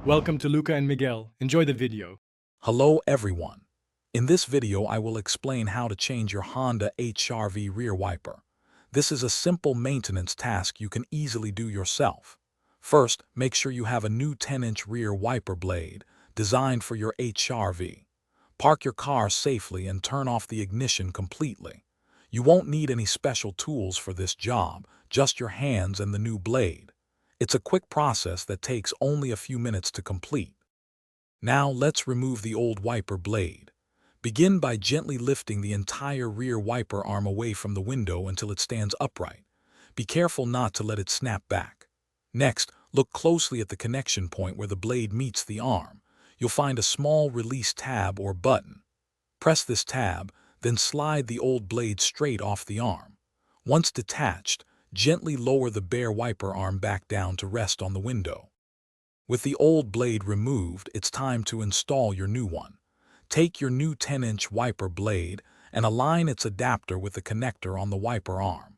Welcome to Luca and Miguel. Enjoy the video. Hello everyone. In this video I will explain how to change your Honda HR-V rear wiper. This is a simple maintenance task you can easily do yourself. First, make sure you have a new 10-inch rear wiper blade designed for your HR-V. Park your car safely and turn off the ignition completely. You won't need any special tools for this job, just your hands and the new blade. It's a quick process that takes only a few minutes to complete. Now let's remove the old wiper blade. Begin by gently lifting the entire rear wiper arm away from the window until it stands upright. Be careful not to let it snap back. Next, look closely at the connection point where the blade meets the arm. You'll find a small release tab or button. Press this tab, then slide the old blade straight off the arm. Once detached, gently lower the bare wiper arm back down to rest on the window. With the old blade removed, it's time to install your new one. Take your new 10-inch wiper blade and align its adapter with the connector on the wiper arm.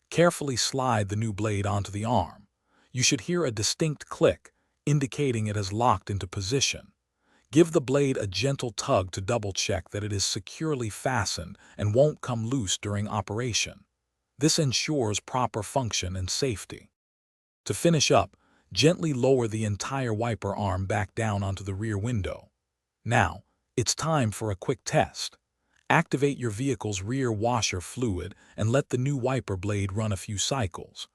Carefully slide the new blade onto the arm. You should hear a distinct click, indicating it has locked into position. Give the blade a gentle tug to double-check that it is securely fastened and won't come loose during operation. This ensures proper function and safety. To finish up, gently lower the entire wiper arm back down onto the rear window. Now, it's time for a quick test. Activate your vehicle's rear washer fluid and let the new wiper blade run a few cycles.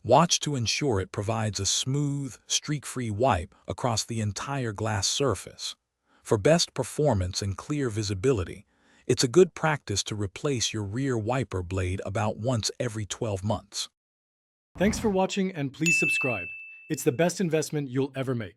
Watch to ensure it provides a smooth, streak-free wipe across the entire glass surface. For best performance and clear visibility, it's a good practice to replace your rear wiper blade about once every 12 months. Thanks for watching and please subscribe. It's the best investment you'll ever make.